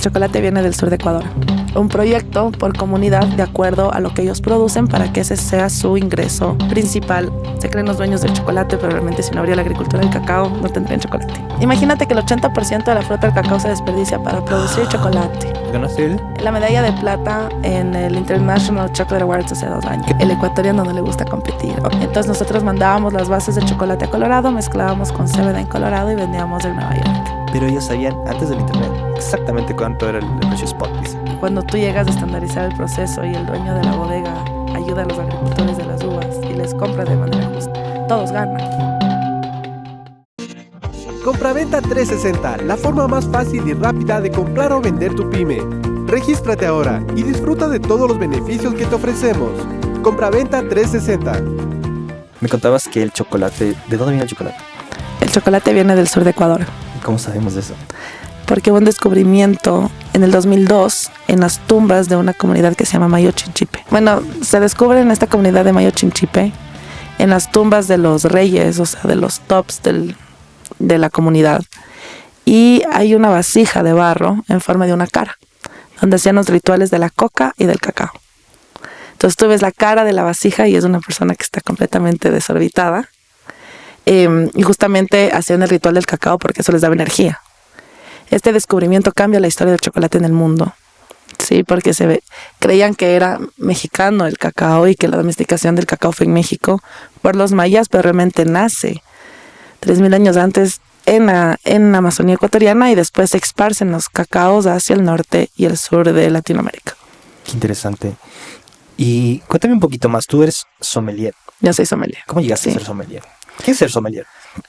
chocolate viene del sur de Ecuador. Un proyecto por comunidad de acuerdo a lo que ellos producen para que ese sea su ingreso principal. Se creen los dueños del chocolate, pero realmente si no habría la agricultura del cacao, no tendrían chocolate. Imagínate que el 80% de la fruta del cacao se desperdicia para producir chocolate. ¿Ganaste La medalla de plata en el International Chocolate Awards hace 2 años. El ecuatoriano no le gusta competir. Entonces nosotros mandábamos las bases de chocolate a Colorado, mezclábamos con CBD en Colorado y vendíamos en Nueva York. Pero ellos sabían antes del internet exactamente cuánto era el precio spot, dice. Cuando tú llegas a estandarizar el proceso y el dueño de la bodega ayuda a los agricultores de las uvas y les compra de manera justa, todos ganan. Compraventa 360, la forma más fácil y rápida de comprar o vender tu pyme. Regístrate ahora y disfruta de todos los beneficios que te ofrecemos. Compraventa 360. Me contabas que el chocolate... ¿De dónde viene el chocolate? El chocolate viene del sur de Ecuador. ¿Cómo sabemos de eso? Porque hubo un descubrimiento en el 2002 en las tumbas de una comunidad que se llama Mayo Chinchipe. Bueno, se descubre en esta comunidad de Mayo Chinchipe, en las tumbas de los reyes, o sea, de los tops de la comunidad. Y hay una vasija de barro en forma de una cara, donde hacían los rituales de la coca y del cacao. Entonces tú ves la cara de la vasija y es una persona que está completamente desorbitada. Y justamente hacían el ritual del cacao porque eso les daba energía. Este descubrimiento cambia la historia del chocolate en el mundo, sí, porque creían que era mexicano el cacao y que la domesticación del cacao fue en México por los mayas, pero realmente nace 3000 años antes en la Amazonía ecuatoriana y después se esparcen los cacaos hacia el norte y el sur de Latinoamérica. Qué interesante. Y cuéntame un poquito más, tú eres sommelier. Yo soy sommelier. ¿Cómo llegaste a ser sommelier? ¿Qué es ser sommelier?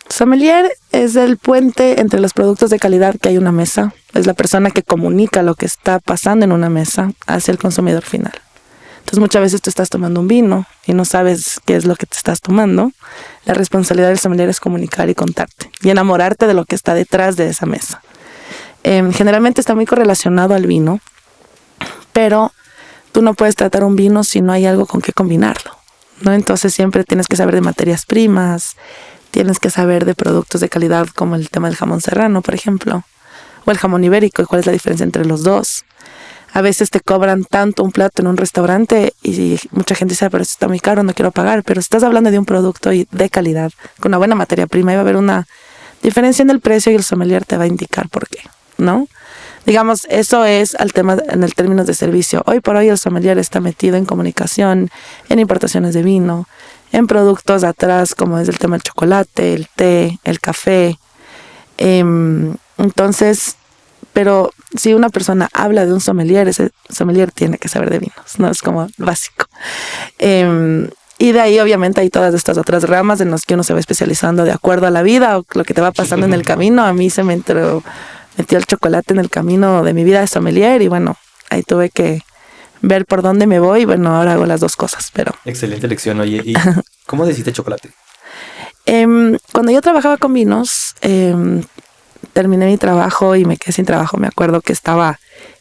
Sommelier es el puente entre los productos de calidad que hay en una mesa. Es la persona que comunica lo que está pasando en una mesa hacia el consumidor final. Entonces muchas veces tú estás tomando un vino y no sabes qué es lo que te estás tomando. La responsabilidad del sommelier es comunicar y contarte y enamorarte de lo que está detrás de esa mesa. Generalmente está muy correlacionado al vino, pero tú no puedes tratar un vino si no hay algo con qué combinarlo, ¿no? Entonces siempre tienes que saber de materias primas, tienes que saber de productos de calidad como el tema del jamón serrano, por ejemplo, o el jamón ibérico y cuál es la diferencia entre los dos. A veces te cobran tanto un plato en un restaurante y mucha gente dice, pero esto está muy caro, no quiero pagar. Pero estás hablando de un producto de calidad, con una buena materia prima, y va a haber una diferencia en el precio y el sommelier te va a indicar por qué, ¿no? Digamos, eso es el tema en el términos de servicio. Hoy por hoy el sommelier está metido en comunicación, en importaciones de vino, en productos atrás como es el tema del chocolate, el té, el café. Entonces, pero si una persona habla de un sommelier, ese sommelier tiene que saber de vinos, ¿no? Es como básico. Y de ahí obviamente hay todas estas otras ramas en las que uno se va especializando de acuerdo a la vida o lo que te va pasando en el camino. A mí se me metió el chocolate en el camino de mi vida de sommelier y bueno, ahí tuve que ver por dónde me voy. Bueno, ahora hago las dos cosas, pero... Excelente lección, oye. ¿Y cómo decidiste chocolate? Cuando yo trabajaba con vinos, terminé mi trabajo y me quedé sin trabajo. Me acuerdo que era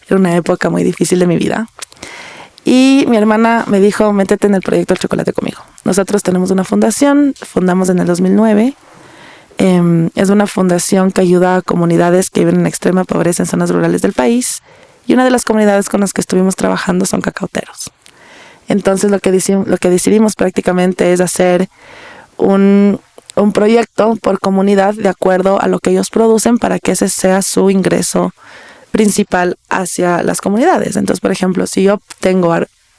una época muy difícil de mi vida. Y mi hermana me dijo, métete en el proyecto del chocolate conmigo. Nosotros tenemos una fundación, fundamos en el 2009. Es una fundación que ayuda a comunidades que viven en extrema pobreza en zonas rurales del país. Y una de las comunidades con las que estuvimos trabajando son cacauteros. Entonces lo que decidimos prácticamente es hacer un proyecto por comunidad de acuerdo a lo que ellos producen para que ese sea su ingreso principal hacia las comunidades. Entonces, por ejemplo, si yo tengo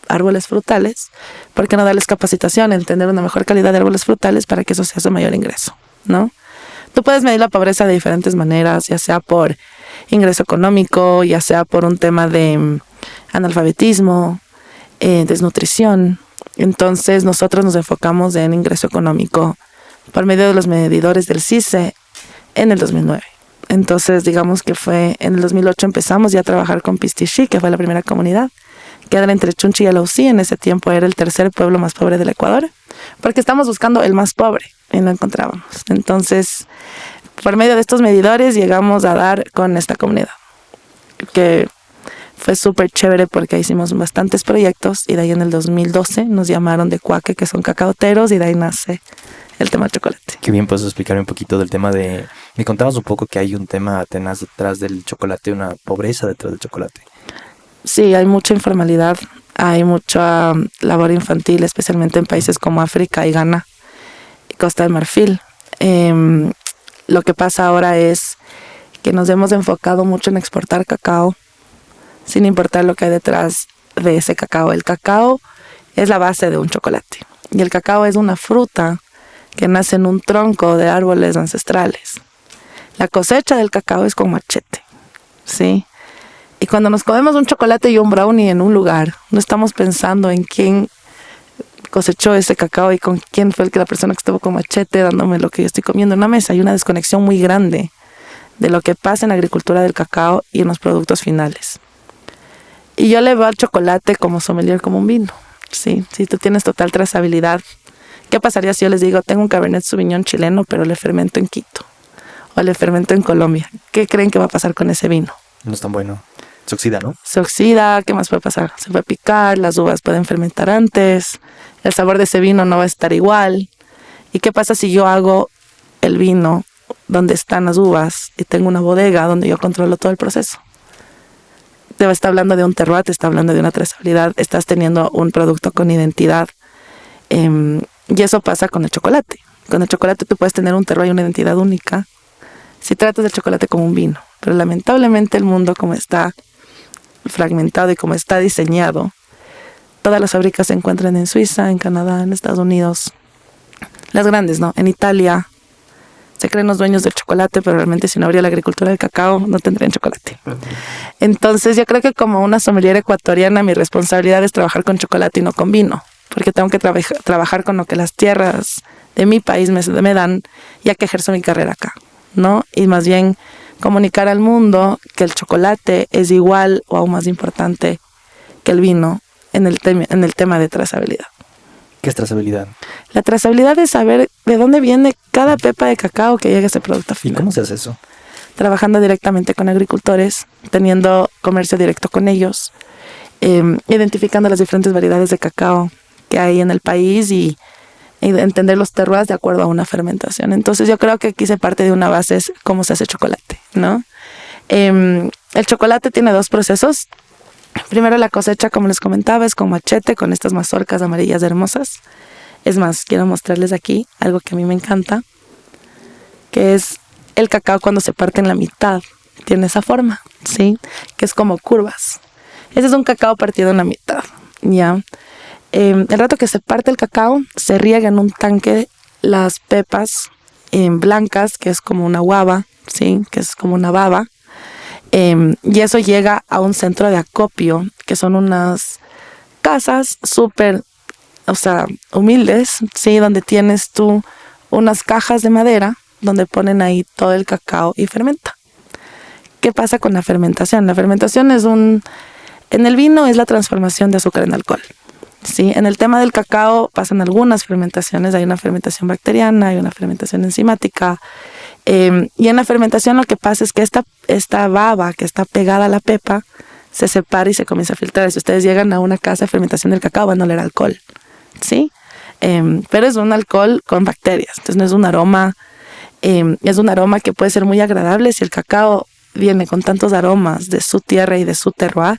árboles frutales, ¿por qué no darles capacitación en tener una mejor calidad de árboles frutales para que eso sea su mayor ingreso, ¿no? Tú puedes medir la pobreza de diferentes maneras, ya sea por ingreso económico, ya sea por un tema de analfabetismo, desnutrición. Entonces, nosotros nos enfocamos en ingreso económico por medio de los medidores del CICE en el 2009. Entonces, digamos que fue en el 2008 empezamos ya a trabajar con Pistichí, que fue la primera comunidad, que era entre Chunchi y Alausí. En ese tiempo era el tercer pueblo más pobre del Ecuador, porque estamos buscando el más pobre y no encontrábamos. Entonces, por medio de estos medidores llegamos a dar con esta comunidad, que fue súper chévere porque hicimos bastantes proyectos y de ahí en el 2012 nos llamaron de Cuaque, que son cacauteros, y de ahí nace el tema del chocolate. Qué bien, ¿puedes explicarme un poquito del tema de Me contabas un poco que hay un tema tenaz detrás del chocolate, una pobreza detrás del chocolate. Sí, hay mucha informalidad, hay mucha labor infantil, especialmente en países como África y Ghana y Costa de Marfil. Lo que pasa ahora es que nos hemos enfocado mucho en exportar cacao, sin importar lo que hay detrás de ese cacao. El cacao es la base de un chocolate y el cacao es una fruta que nace en un tronco de árboles ancestrales. La cosecha del cacao es con machete, ¿sí? Y cuando nos comemos un chocolate y un brownie en un lugar, no estamos pensando en quién cosechó ese cacao y con quién fue la persona que estuvo con machete dándome lo que yo estoy comiendo en una mesa. Hay una desconexión muy grande de lo que pasa en la agricultura del cacao y en los productos finales. Y yo le veo al chocolate como sommelier, como un vino, ¿sí? Si tú tienes total trazabilidad, ¿qué pasaría si yo les digo, tengo un Cabernet Sauvignon chileno, pero le fermento en Quito o le fermento en Colombia? ¿Qué creen que va a pasar con ese vino? No es tan bueno. Se oxida, ¿no? Se oxida, ¿qué más puede pasar? Se puede picar, las uvas pueden fermentar antes, el sabor de ese vino no va a estar igual. ¿Y qué pasa si yo hago el vino donde están las uvas y tengo una bodega donde yo controlo todo el proceso? Te está hablando de un terroir, te está hablando de una trazabilidad, estás teniendo un producto con identidad. Y eso pasa con el chocolate. Con el chocolate tú puedes tener un terroir y una identidad única si tratas el chocolate como un vino. Pero lamentablemente el mundo, como está fragmentado y como está diseñado, todas las fábricas se encuentran en Suiza, en Canadá, en Estados Unidos. Las grandes, ¿no? En Italia se creen los dueños del chocolate, pero realmente si no habría la agricultura del cacao, no tendrían chocolate. Entonces yo creo que como una sommelier ecuatoriana, mi responsabilidad es trabajar con chocolate y no con vino, porque tengo que trabajar con lo que las tierras de mi país me dan, ya que ejerzo mi carrera acá, ¿no? Y más bien comunicar al mundo que el chocolate es igual o aún más importante que el vino en el tema de trazabilidad. ¿Qué es trazabilidad? La trazabilidad es saber de dónde viene cada pepa de cacao que llega a ese producto final. ¿Y cómo se hace eso? Trabajando directamente con agricultores, teniendo comercio directo con ellos, identificando las diferentes variedades de cacao que hay en el país y entender los terroirs de acuerdo a una fermentación. Entonces yo creo que aquí se parte de una base, es cómo se hace chocolate, ¿no? El chocolate tiene dos procesos. Primero la cosecha, como les comentaba, es con machete, con estas mazorcas amarillas hermosas. Es más, quiero mostrarles aquí algo que a mí me encanta, que es el cacao cuando se parte en la mitad. Tiene esa forma, ¿sí? Que es como curvas. Ese es un cacao partido en la mitad, ¿ya? El rato que se parte el cacao, se riega en un tanque las pepas blancas, que es como una guava, ¿sí? Que es como una baba. Y eso llega a un centro de acopio, que son unas casas súper, humildes, ¿sí? Donde tienes tú unas cajas de madera, donde ponen ahí todo el cacao y fermenta. ¿Qué pasa con la fermentación? La fermentación en el vino es la transformación de azúcar en alcohol. Sí, en el tema del cacao pasan algunas fermentaciones, hay una fermentación bacteriana, hay una fermentación enzimática, y en la fermentación lo que pasa es que esta baba que está pegada a la pepa se separa y se comienza a filtrar. Si ustedes llegan a una casa de fermentación del cacao van a oler alcohol, ¿sí? Pero es un alcohol con bacterias, entonces no es un aroma, es un aroma que puede ser muy agradable si el cacao viene con tantos aromas de su tierra y de su terroir,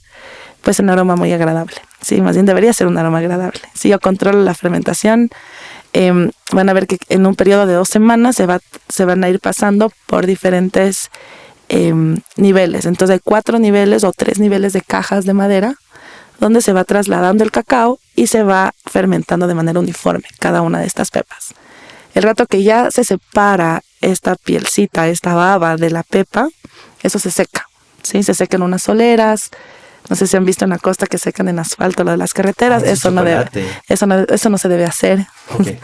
pues es un aroma muy agradable. Sí, más bien debería ser un aroma agradable. Si yo controlo la fermentación, van a ver que en un periodo de 2 semanas se van a ir pasando por diferentes niveles. Entonces hay 4 niveles o 3 niveles de cajas de madera donde se va trasladando el cacao y se va fermentando de manera uniforme cada una de estas pepas. El rato que ya se separa esta pielcita, esta baba de la pepa, eso se seca, ¿sí? Se seca en unas soleras. No sé si han visto en la costa que secan en asfalto lo de las carreteras. Eso no se debe hacer. Okay.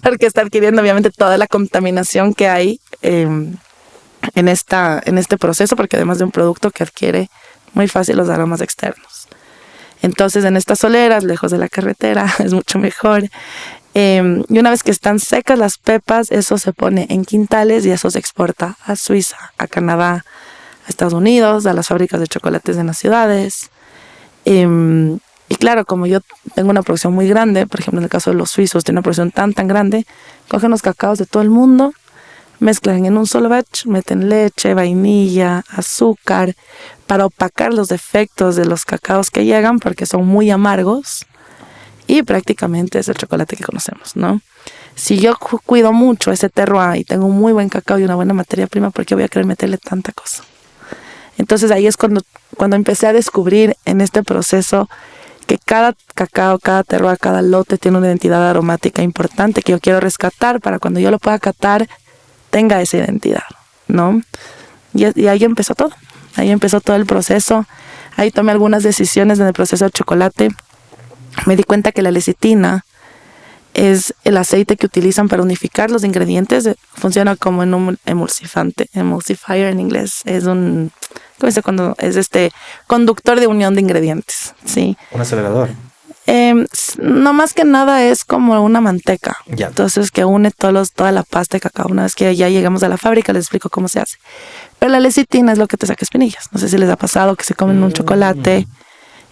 Porque está adquiriendo obviamente toda la contaminación que hay en este proceso, porque además de un producto que adquiere muy fácil los aromas externos. Entonces en estas soleras, lejos de la carretera, es mucho mejor. Y una vez que están secas las pepas, eso se pone en quintales y eso se exporta a Suiza, a Canadá, a Estados Unidos, a las fábricas de chocolates en las ciudades. Y claro, como yo tengo una producción muy grande, por ejemplo en el caso de los suizos, tiene una producción tan grande, cogen los cacaos de todo el mundo, mezclan en un solo batch, meten leche, vainilla, azúcar, para opacar los defectos de los cacaos que llegan, porque son muy amargos, y prácticamente es el chocolate que conocemos, ¿no? Si yo cuido mucho ese terroir y tengo un muy buen cacao y una buena materia prima, ¿por qué voy a querer meterle tanta cosa? Entonces ahí es cuando empecé a descubrir en este proceso que cada cacao, cada terroir, cada lote tiene una identidad aromática importante que yo quiero rescatar para cuando yo lo pueda catar, tenga esa identidad, ¿no? Y ahí empezó todo. Ahí empezó todo el proceso. Ahí tomé algunas decisiones en el proceso del chocolate. Me di cuenta que la lecitina es el aceite que utilizan para unificar los ingredientes. Funciona como en un emulsifier en inglés. Es un, ¿cómo se dice cuando es conductor de unión de ingredientes? Sí. Un acelerador. No, más que nada es como una manteca. Ya. Entonces que une toda la pasta de cacao. Una vez que ya llegamos a la fábrica les explico cómo se hace. Pero la lecitina es lo que te saca espinillas. No sé si les ha pasado que se comen un chocolate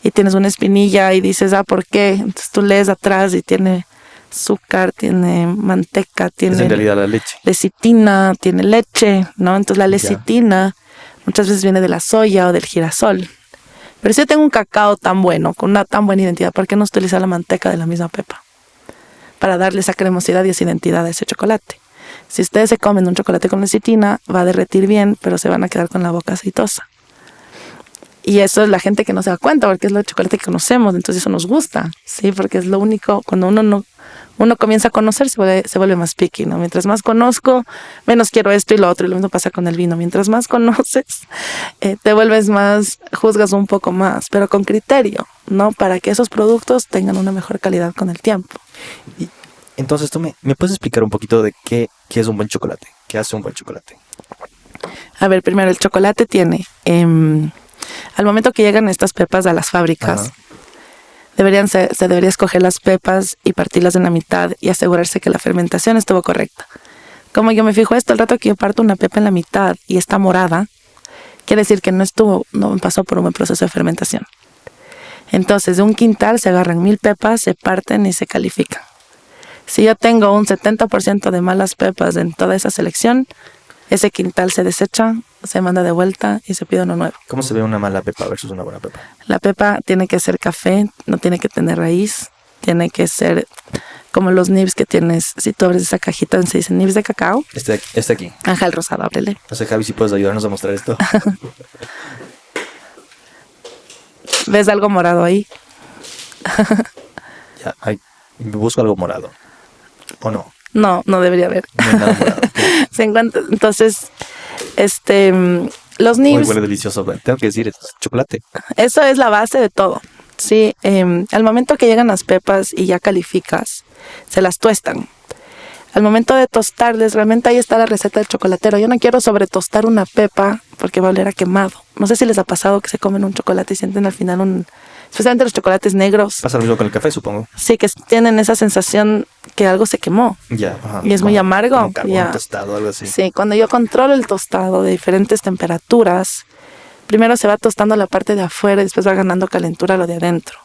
y tienes una espinilla y dices, ¿por qué? Entonces tú lees atrás y tiene azúcar, tiene manteca, tiene... Es en realidad la leche. Lecitina, tiene leche, ¿no? Entonces la lecitina muchas veces viene de la soya o del girasol. Pero si yo tengo un cacao tan bueno, con una tan buena identidad, ¿por qué no utilizar la manteca de la misma pepa? Para darle esa cremosidad y esa identidad a ese chocolate. Si ustedes se comen un chocolate con lecitina, va a derretir bien, pero se van a quedar con la boca aceitosa. Y eso es la gente que no se da cuenta, porque es el chocolate que conocemos, entonces eso nos gusta, ¿sí? Porque es lo único, cuando uno comienza a conocer, se vuelve más picky, ¿no? Mientras más conozco, menos quiero esto y lo otro, y lo mismo pasa con el vino. Mientras más conoces, te vuelves más, juzgas un poco más, pero con criterio, ¿no? Para que esos productos tengan una mejor calidad con el tiempo. Y entonces, ¿tú me puedes explicar un poquito de qué es un buen chocolate? ¿Qué hace un buen chocolate? A ver, primero, el chocolate tiene... al momento que llegan estas pepas a las fábricas, se debería escoger las pepas y partirlas en la mitad y asegurarse que la fermentación estuvo correcta. Como yo me fijo esto, el rato que yo parto una pepa en la mitad y está morada, quiere decir que no pasó por un buen proceso de fermentación. Entonces, de un quintal se agarran 1000 pepas, se parten y se califican. Si yo tengo un 70% de malas pepas en toda esa selección, ese quintal se desecha, se manda de vuelta y se pide uno nuevo. ¿Cómo se ve una mala pepa versus una buena pepa? La pepa tiene que ser café, no tiene que tener raíz, tiene que ser como los nibs que tienes. Si tú abres esa cajita, se dice nibs de cacao. Este aquí. Ajá, el rosado, ábrele. No sé, Javi, si puedes ayudarnos a mostrar esto. ¿Ves algo morado ahí? Ya, busco algo morado. ¿O no? No debería haber. No hay nada morado. Se encuentra, entonces, los nibs... Huele delicioso. Tengo que decir, es chocolate. Eso es la base de todo. Sí, al momento que llegan las pepas y ya calificas, se las tuestan. Al momento de tostarles, realmente ahí está la receta del chocolatero. Yo no quiero sobretostar una pepa porque va a oler a quemado. No sé si les ha pasado que se comen un chocolate y sienten al final especialmente los chocolates negros. Pasa lo mismo con el café, supongo. Sí, que tienen esa sensación que algo se quemó. Ya, ajá. Y es muy amargo. Un carbón tostado, algo así. Sí, cuando yo controlo el tostado de diferentes temperaturas, primero se va tostando la parte de afuera y después va ganando calentura lo de adentro.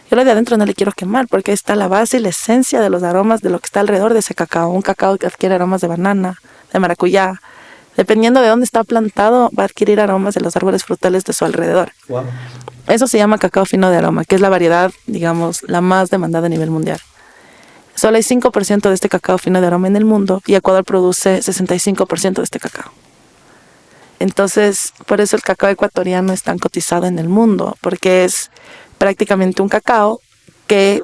Yo lo de adentro no le quiero quemar porque ahí está la base y la esencia de los aromas de lo que está alrededor de ese cacao. Un cacao que adquiere aromas de banana, de maracuyá. Dependiendo de dónde está plantado, va a adquirir aromas de los árboles frutales de su alrededor. Wow. Eso se llama cacao fino de aroma, que es la variedad, digamos, la más demandada a nivel mundial. Solo hay 5% de este cacao fino de aroma en el mundo y Ecuador produce 65% de este cacao. Entonces, por eso el cacao ecuatoriano es tan cotizado en el mundo, porque es prácticamente un cacao que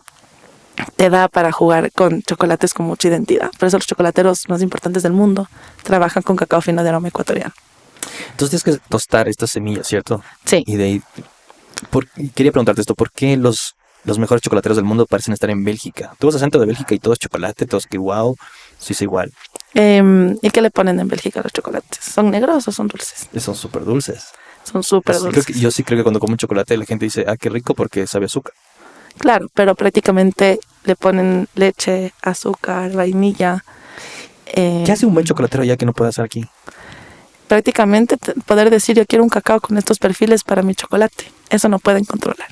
te da para jugar con chocolates con mucha identidad. Por eso los chocolateros más importantes del mundo trabajan con cacao fino de aroma ecuatoriano. Entonces tienes que tostar estas semillas, ¿cierto? Sí. Y de ahí, quería preguntarte esto, ¿por qué los mejores chocolateros del mundo parecen estar en Bélgica? Tú vas al centro de Bélgica y todo es chocolate, todos que wow, sí es igual. ¿Y qué le ponen en Bélgica a los chocolates? ¿Son negros o son dulces? Son súper dulces. Son súper dulces. Yo sí creo que cuando como un chocolate la gente dice, qué rico porque sabe azúcar. Claro, pero prácticamente le ponen leche, azúcar, vainilla. ¿Qué hace un buen chocolatero ya que no puede hacer aquí? Prácticamente poder decir yo quiero un cacao con estos perfiles para mi chocolate. Eso no pueden controlar.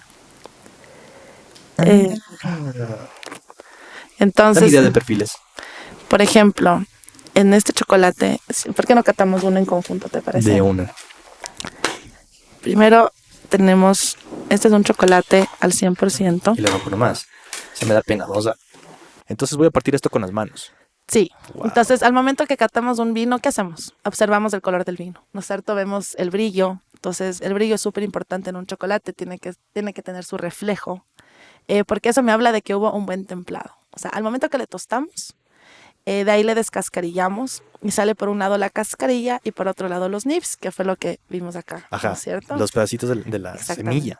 Entonces, la idea de perfiles. Por ejemplo, en este chocolate, ¿por qué no catamos uno en conjunto, te parece? De una. Primero tenemos, este es un chocolate al 100%. Y le rompo nomás. Se me da pena, Rosa. Entonces voy a partir esto con las manos. Sí, Wow. entonces al momento que catamos un vino, ¿qué hacemos? Observamos el color del vino, ¿no es cierto? Vemos el brillo, entonces el brillo es súper importante en un chocolate, tiene que tener su reflejo, porque eso me habla de que hubo un buen templado. O sea, al momento que le tostamos, de ahí le descascarillamos y sale por un lado la cascarilla y por otro lado los nibs, que fue lo que vimos acá, Ajá. ¿no es cierto? Los pedacitos de la semilla.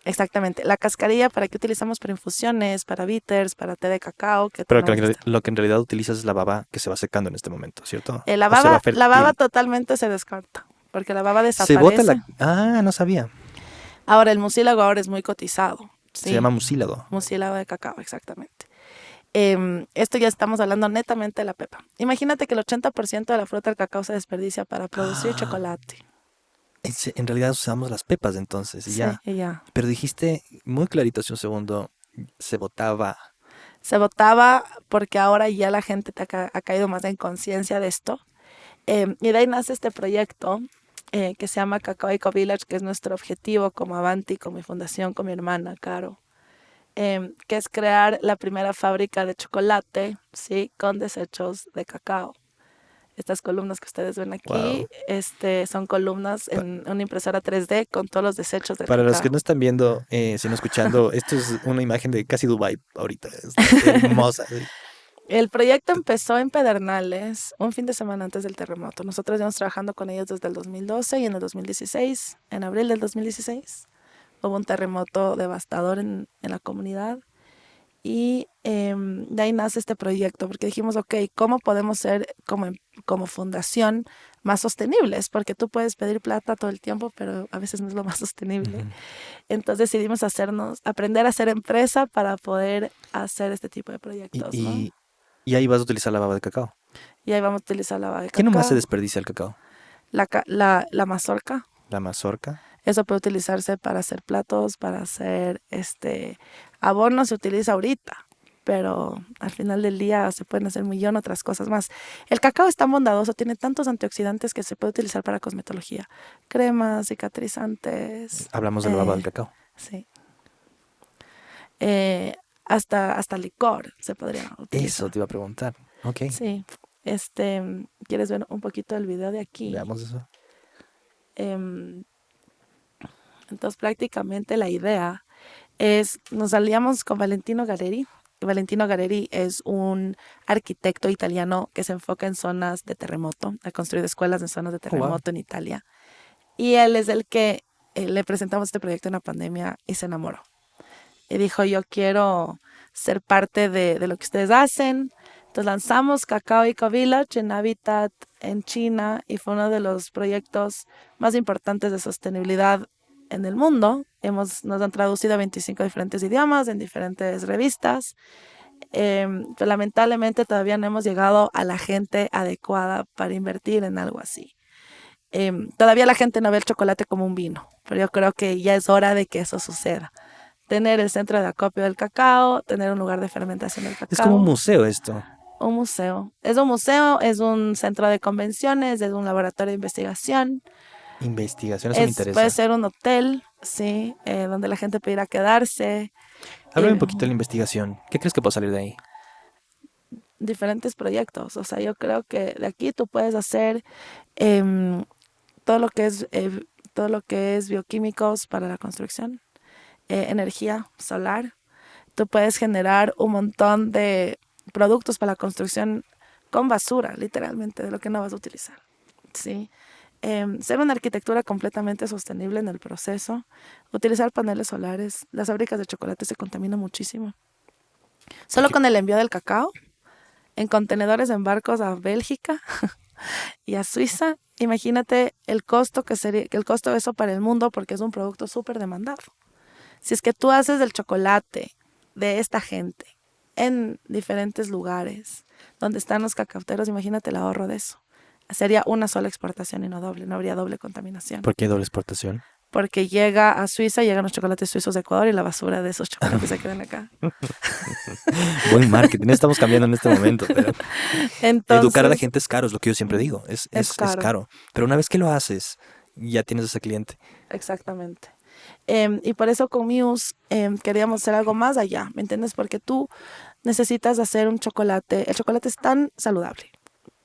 Exactamente. La cascarilla, ¿para qué utilizamos? Para infusiones, para bitters, para té de cacao. Pero lo que en realidad utilizas es la baba que se va secando en este momento, ¿cierto? La ¿O se va baba totalmente se descarta, porque la baba desaparece. Se bota la... Ah, no sabía. Ahora, el mucílago ahora es muy cotizado. ¿sí? Se llama mucílago. Mucílago de cacao, exactamente. Esto ya estamos hablando netamente de la pepa. Imagínate que el 80% de la fruta del cacao se desperdicia para producir chocolate. En realidad usamos las pepas entonces y Sí, ya. y ya. Pero dijiste muy clarito hace un segundo, se botaba. Se botaba porque ahora ya la gente ha caído más en conciencia de esto. Y de ahí nace este proyecto que se llama Cacao Eco Village, que es nuestro objetivo como Avanti, con mi fundación, con mi hermana, Caro. Que es crear la primera fábrica de chocolate, ¿sí? Con desechos de cacao. Estas columnas que ustedes ven aquí son columnas en una impresora 3D con todos los desechos del Para cacao. los que no están viendo, sino escuchando, esto es una imagen de casi Dubái ahorita. Es hermosa. El proyecto empezó en Pedernales un fin de semana antes del terremoto. Nosotros llevamos trabajando con ellos desde el 2012 y en el 2016, en abril del 2016, hubo un terremoto devastador en la comunidad. Y de ahí nace este proyecto, porque dijimos, ok, ¿cómo podemos ser como fundación más sostenibles? Porque tú puedes pedir plata todo el tiempo, pero a veces no es lo más sostenible. Entonces decidimos aprender a ser empresa para poder hacer este tipo de proyectos. Y ahí vas a utilizar la baba de cacao. Y ahí vamos a utilizar la baba de cacao. ¿Qué nomás se desperdicia el cacao? La mazorca. La mazorca. Eso puede utilizarse para hacer platos, para hacer abono, se utiliza ahorita, pero al final del día se pueden hacer un millón de otras cosas más. El cacao es tan bondadoso, tiene tantos antioxidantes que se puede utilizar para cosmetología. Cremas, cicatrizantes. Hablamos de la baba del cacao. Sí. Hasta licor se podría utilizar. Eso te iba a preguntar. Ok. Sí. ¿Quieres ver un poquito del video de aquí? Veamos eso. Entonces prácticamente la idea es, nos aliamos con Valentino Gareri. Valentino Gareri es un arquitecto italiano que se enfoca en zonas de terremoto, ha construido escuelas en zonas de terremoto en Italia. Y él es el que le presentamos este proyecto en la pandemia y se enamoró. Y dijo, yo quiero ser parte de lo que ustedes hacen. Entonces lanzamos Cacao Eco Village en Habitat en China y fue uno de los proyectos más importantes de sostenibilidad en el mundo. Nos han traducido a 25 diferentes idiomas, en diferentes revistas. Pero lamentablemente todavía no hemos llegado a la gente adecuada para invertir en algo así. Todavía la gente no ve el chocolate como un vino, pero yo creo que ya es hora de que eso suceda. Tener el centro de acopio del cacao, tener un lugar de fermentación del cacao. Es como un museo esto. Un museo. Es un museo, es un centro de convenciones, es un laboratorio de investigación. Investigación, eso me interesa. Puede ser un hotel, sí, donde la gente puede ir a quedarse. Háblame un poquito de la investigación. ¿Qué crees que puede salir de ahí? Diferentes proyectos. O sea, yo creo que de aquí tú puedes hacer todo lo que es bioquímicos para la construcción, energía solar. Tú puedes generar un montón de productos para la construcción con basura, literalmente, de lo que no vas a utilizar. Sí. Ser una arquitectura completamente sostenible en el proceso, utilizar paneles solares. Las fábricas de chocolate se contaminan muchísimo. Solo con el envío del cacao en contenedores en barcos a Bélgica y a Suiza, imagínate el costo de eso para el mundo, porque es un producto súper demandado. Si es que tú haces el chocolate de esta gente en diferentes lugares donde están los cacauteros, imagínate el ahorro de eso. Sería una sola exportación y no doble, no habría doble contaminación. ¿Por qué doble exportación? porque llega a Suiza, llegan los chocolates suizos de Ecuador y la basura de esos chocolates se quedan acá. Buen marketing, estamos cambiando en este momento. Pero Entonces, educar a la gente es caro, es lo que yo siempre digo. Es caro. caro. Pero una vez que lo haces, ya tienes ese cliente. Exactamente. Y por eso con Muse queríamos hacer algo más allá, ¿me entiendes? Porque tú necesitas hacer un chocolate. El chocolate es tan saludable,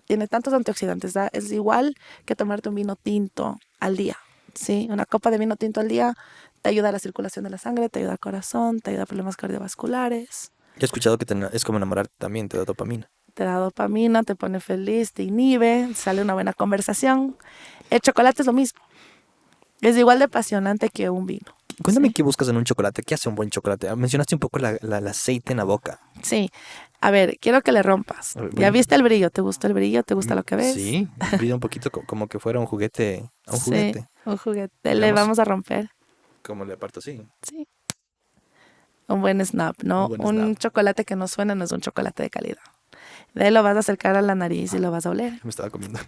tiene tantos antioxidantes, ¿da? Es igual que tomarte un vino tinto al día, ¿sí? Una copa de vino tinto al día te ayuda a la circulación de la sangre, te ayuda al corazón, te ayuda a problemas cardiovasculares, Yo he escuchado que es como enamorarte también, te da dopamina. te da dopamina, te pone feliz, te inhibe, sale una buena conversación. El chocolate es lo mismo, es igual de apasionante que un vino. Cuéntame Sí. qué buscas en un chocolate, qué hace un buen chocolate. Mencionaste un poco el aceite en la boca. Sí, a ver, quiero que le rompas. A ver, ¿Ya bueno. viste el brillo? ¿Te gusta el brillo? ¿Te gusta lo que ves? Sí, brilla un poquito como que fuera un juguete, un Sí, juguete. un juguete. Le Veamos. vamos a romper. Como le aparto así. Sí. Un buen snap, ¿no? Un buen Un snap. chocolate que no suena no es un chocolate de calidad. De ahí lo vas a acercar a la nariz y lo vas a oler. Me estaba comiendo.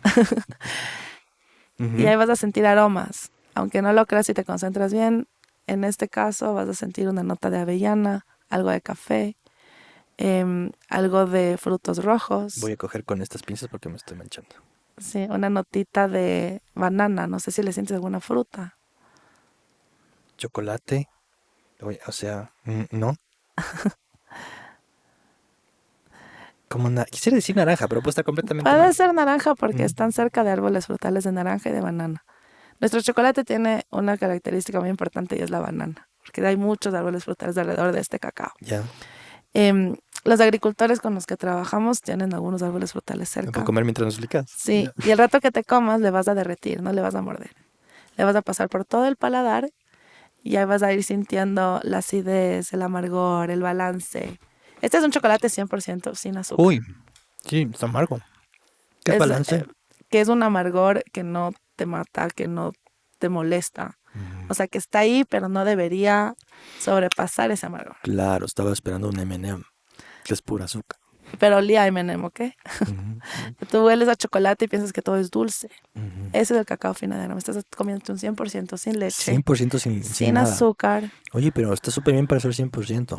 Y ahí vas a sentir aromas. Aunque no lo creas y te concentras bien, en este caso vas a sentir una nota de avellana, algo de café, algo de frutos rojos. Voy a coger con estas pinzas porque me estoy manchando. Sí, una notita de banana. No sé si le sientes alguna fruta. Chocolate. Oye, o sea, no. Quisiera decir naranja, pero puede estar completamente Puede mal. ser naranja porque Mm. están cerca de árboles frutales de naranja y de banana. Nuestro chocolate tiene una característica muy importante y es la banana, porque hay muchos árboles frutales alrededor de este cacao. Ya. Los agricultores con los que trabajamos tienen algunos árboles frutales ¿Me cerca. puedo comer mientras nos explicas? Sí, Ya. y el rato que te comas le vas a derretir, no le vas a morder. Le vas a pasar por todo el paladar y ahí vas a ir sintiendo la acidez, el amargor, el balance. Este es un chocolate 100% sin azúcar. Uy, sí, está amargo. ¿Qué Es, balance? que es un amargor que no te mata, que no te molesta. O sea, que está ahí, pero no debería sobrepasar ese amargor. Claro, estaba esperando un M&M, que es pura azúcar. Pero olía a M&M, ¿ok? Tú hueles a chocolate y piensas que todo es dulce. Ese es el cacao finadero. Me estás comiendo un 100% sin leche, 100% sin sin nada. azúcar. Oye, pero está súper bien para ser 100%.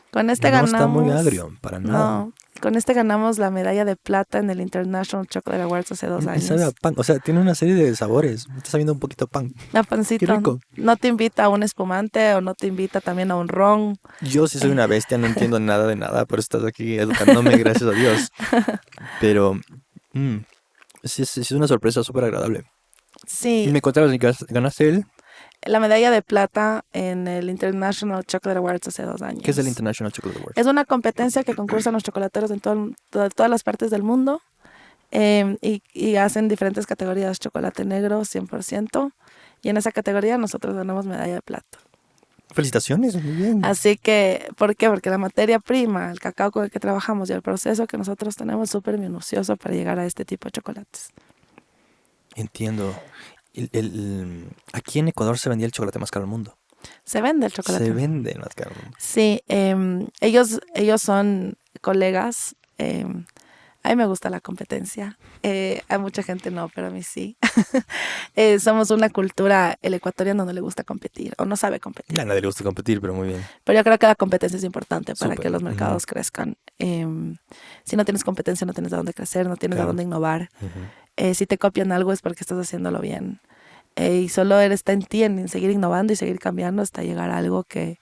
Con este No ganamos... está muy agrio, para nada. No, con este ganamos la medalla de plata en el International Chocolate Awards hace 2 Me años. sabe a pan, o sea, tiene una serie de sabores. Me está sabiendo un poquito a pan. La pancito Qué rico. no te invita a un espumante o no te invita también a un ron. Yo sí soy una bestia, no entiendo nada de nada, por eso estás aquí educándome, gracias a Dios. Pero sí, es una sorpresa súper agradable. Y Sí, me contabas que ganaste el... la medalla de plata en el International Chocolate Awards hace 2 años. ¿Qué es el International Chocolate Award? Es una competencia que concursan los chocolateros en todas las partes del mundo y hacen diferentes categorías. Chocolate negro, 100%. Y en esa categoría nosotros ganamos medalla de plata. Felicitaciones, muy bien. Así que, ¿por qué? Porque la materia prima, el cacao con el que trabajamos y el proceso que nosotros tenemos es súper minucioso para llegar a este tipo de chocolates. Entiendo. Aquí en Ecuador se vendía el chocolate más caro del mundo. Se vende el chocolate. Se vende el más caro del mundo. Sí, ellos son colegas. A mí me gusta la competencia. A mucha gente no, pero a mí sí. Somos una cultura, el ecuatoriano no le gusta competir o no sabe competir. A nadie le gusta competir, pero muy bien. Pero yo creo que la competencia es importante para Súper. que los mercados crezcan. Si no tienes competencia, no tienes a dónde crecer, no tienes a Claro. dónde innovar. Si te copian algo es porque estás haciéndolo bien. Y solo está en ti, en seguir innovando y seguir cambiando hasta llegar a algo que...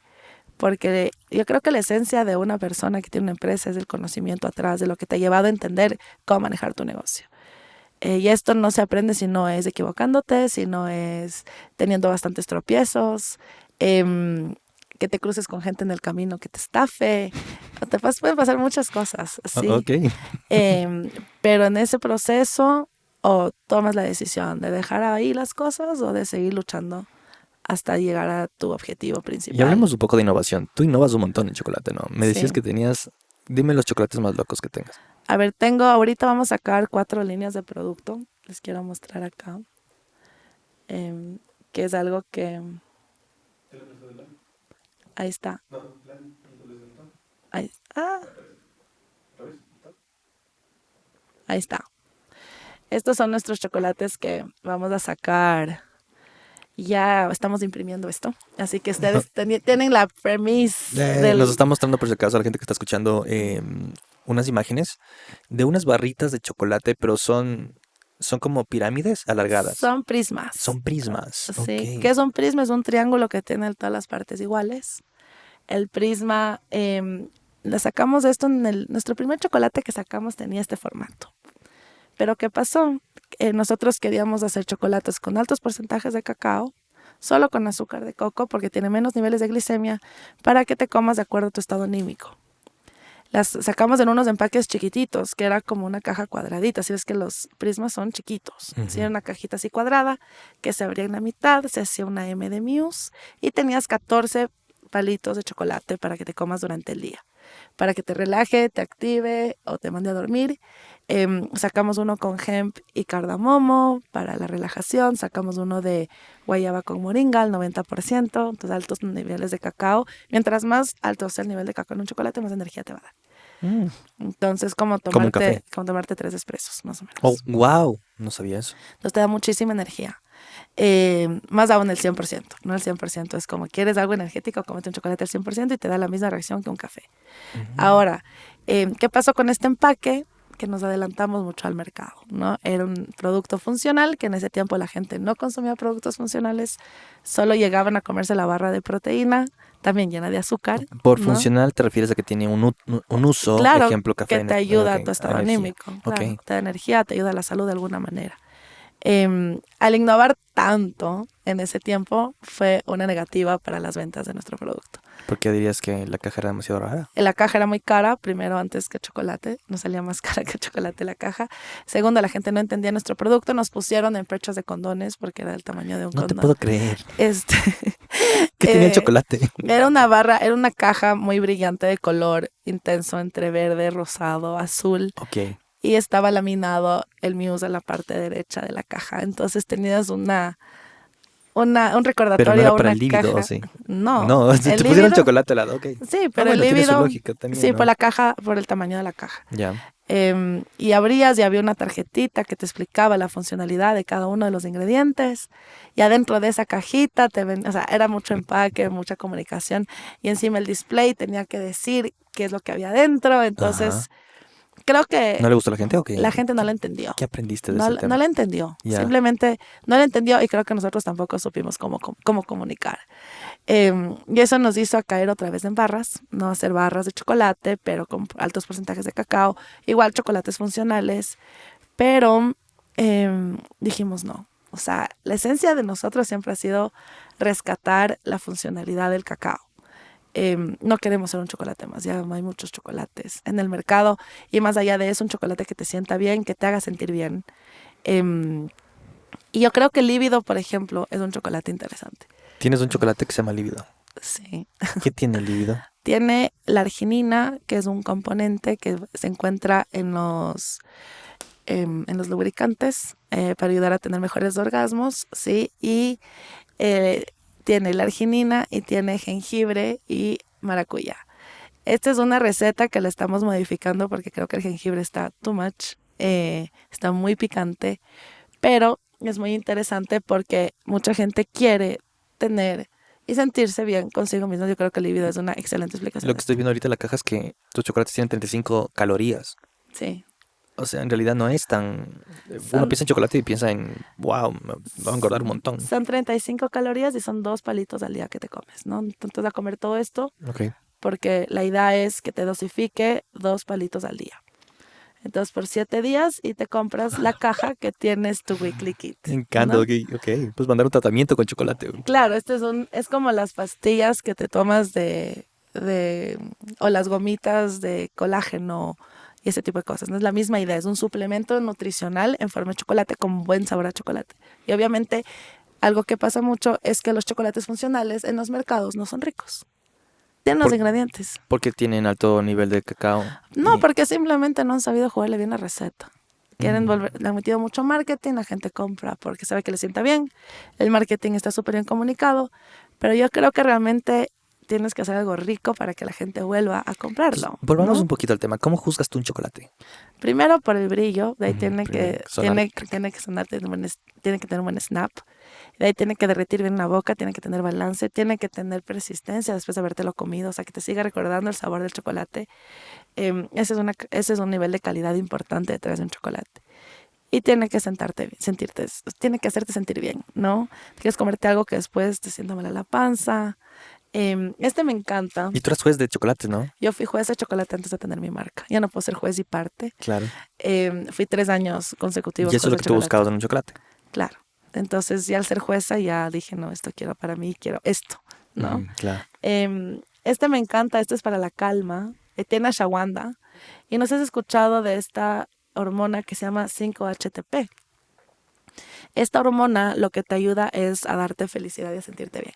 Porque yo creo que la esencia de una persona que tiene una empresa es el conocimiento atrás de lo que te ha llevado a entender cómo manejar tu negocio. Y esto no se aprende si no es equivocándote, si no es teniendo bastantes tropiezos, que te cruces con gente en el camino que te estafe. Pueden pasar muchas cosas, ¿sí? Ok. Pero en ese proceso o tomas la decisión de dejar ahí las cosas o de seguir luchando hasta llegar a tu objetivo principal. Y hablemos un poco de innovación. Tú innovas un montón en chocolate, ¿no? Me decías Sí. que tenías... Dime los chocolates más locos que tengas. A ver, ahorita vamos a sacar 4 líneas de producto. Les quiero mostrar acá. Que es algo que... Ahí está. Ahí, ahí está. Estos son nuestros chocolates que vamos a sacar ya estamos imprimiendo esto. Así que ustedes tienen la premisa del... Nos está mostrando por si acaso a la gente que está escuchando unas imágenes de unas barritas de chocolate, pero son como pirámides alargadas. Son prismas. Son prismas. Sí. Ok. ¿Qué es un prisma? Es un triángulo que tiene todas las partes iguales. El prisma, le sacamos esto nuestro primer chocolate que sacamos tenía este formato. Pero ¿qué pasó? Nosotros queríamos hacer chocolates con altos porcentajes de cacao, solo con azúcar de coco, porque tiene menos niveles de glicemia, para que te comas de acuerdo a tu estado anímico. Las sacamos en unos empaques chiquititos, que era como una caja cuadradita. Si ves que los prismas son chiquitos. Si era una cajita así cuadrada, que se abría en la mitad, se hacía una M de Mousse y tenías 14 palitos de chocolate para que te comas durante el día. Para que te relaje, te active o te mande a dormir. Sacamos uno con hemp y cardamomo para la relajación. Sacamos uno de guayaba con moringa al 90%, entonces altos niveles de cacao. Mientras más alto sea el nivel de cacao en un chocolate, más energía te va a dar. Entonces, como Como un café. tomarte 3 espressos, más o menos. Oh, wow. No sabía eso. Entonces te da muchísima energía. Más aún el 100%, no el 100%. Es como quieres algo energético, cómete un chocolate al 100% y te da la misma reacción que un café. Ahora, ¿qué pasó con este empaque? Que nos adelantamos mucho al mercado, ¿no? Era un producto funcional, que en ese tiempo la gente no consumía productos funcionales, solo llegaban a comerse la barra de proteína, también llena de azúcar. Por ¿no? funcional te refieres a que tiene un uso, Claro, ejemplo, café. que te ayuda ok, a tu estado energía. anímico, claro, Ok. te da energía, te ayuda a la salud de alguna manera. Al innovar tanto en ese tiempo fue una negativa para las ventas de nuestro producto. ¿Por qué dirías que la caja era demasiado rara? La caja era muy cara, primero antes que chocolate, nos salía más cara que chocolate la caja. Segundo, la gente no entendía nuestro producto, nos pusieron en perchas de condones porque era del tamaño de un No te condón. puedo creer. ¿Qué tenía el Eh, chocolate? Era una barra, era una caja muy brillante de color intenso entre verde, rosado, azul. Ok. Y estaba laminado el Mousse en la parte derecha de la caja. Entonces tenías un recordatorio, Pero no era para una el líbido, caja. ¿o sí? No, No, el te pusieron líbido, chocolate al lado, ok. sí, pero el Bueno, tiene su líbido, lógica también, sí, ¿no? por la caja, por el tamaño de la caja. Ya. Y abrías y había una tarjetita que te explicaba la funcionalidad de cada uno de los ingredientes. Y adentro de esa cajita, o sea, era mucho empaque, mucha comunicación. Y encima el display tenía que decir qué es lo que había adentro. Entonces, creo que ¿No le gustó a la gente o qué? la gente no lo entendió. ¿Qué aprendiste de No, ese tema? no la entendió. Ya. Simplemente no la entendió y creo que nosotros tampoco supimos cómo comunicar. Y eso nos hizo caer otra vez en barras, no hacer barras de chocolate, pero con altos porcentajes de cacao, igual chocolates funcionales, pero dijimos no. O sea, la esencia de nosotros siempre ha sido rescatar la funcionalidad del cacao. No queremos ser un chocolate más, ya hay muchos chocolates en el mercado y más allá de eso, un chocolate que te sienta bien, que te haga sentir bien. Y yo creo que el líbido, por ejemplo, es un chocolate interesante. Tienes un chocolate que se llama líbido. Sí. ¿Qué tiene el líbido? Tiene la arginina, que es un componente que se encuentra en los lubricantes para ayudar a tener mejores orgasmos, ¿sí? Y tiene la arginina y tiene jengibre y maracuyá. Esta es una receta que la estamos modificando porque creo que el jengibre está too much, está muy picante, pero es muy interesante porque mucha gente quiere tener y sentirse bien consigo mismo. Yo creo que el líbido es una excelente explicación. Lo que estoy viendo ahorita en la caja es que tus chocolates tienen 35 calorías. Sí. O sea, en realidad no es tan... Uno piensa en chocolate y piensa en, wow, me va a engordar un montón. Son 35 calorías y son 2 palitos al día que te comes, ¿no? Entonces a comer todo esto Ok. porque la idea es que te dosifique 2 palitos al día. Entonces por 7 días y te compras la caja que tienes tu weekly kit. Me encanta, ¿no? ok. Pues mandar un tratamiento con chocolate. Claro, es como las pastillas que te tomas o las gomitas de colágeno y ese tipo de cosas. No es la misma idea, es un suplemento nutricional en forma de chocolate con buen sabor a chocolate. Y obviamente algo que pasa mucho es que los chocolates funcionales en los mercados no son ricos. Tienen los ingredientes. Porque tienen alto nivel de cacao. No, porque simplemente no han sabido jugarle bien la receta. Le han metido mucho marketing, la gente compra porque sabe que le sienta bien. El marketing está súper bien comunicado, pero yo creo que realmente tienes que hacer algo rico para que la gente vuelva a comprarlo. Volvamos ¿no? un poquito al tema. ¿Cómo juzgas tú un chocolate? Primero por el brillo, de ahí Primero tiene que sonar, tiene que tener un buen snap, de ahí tiene que derretir bien la boca, tiene que tener balance, tiene que tener persistencia después de habértelo comido, o sea, que te siga recordando el sabor del chocolate. Ese es un nivel de calidad importante detrás de un chocolate. Y tiene que tiene que hacerte sentir bien, ¿no? Quieres comerte algo que después te sienta mal a la panza. Me encanta. Y tú eres juez de chocolates, ¿no? Yo fui juez de chocolate antes de tener mi marca. Ya no puedo ser juez y parte. Claro. Fui 3 años consecutivos. Y eso es lo juez que de tú chocolate. buscabas en un chocolate. Claro. Entonces, ya al ser jueza, ya dije, no, esto quiero para mí, quiero esto, ¿no? Claro. Me encanta, este es para la calma. Tiene ashwagandha. Y no sé si has escuchado de esta hormona que se llama 5-HTP. Esta hormona lo que te ayuda es a darte felicidad y a sentirte bien.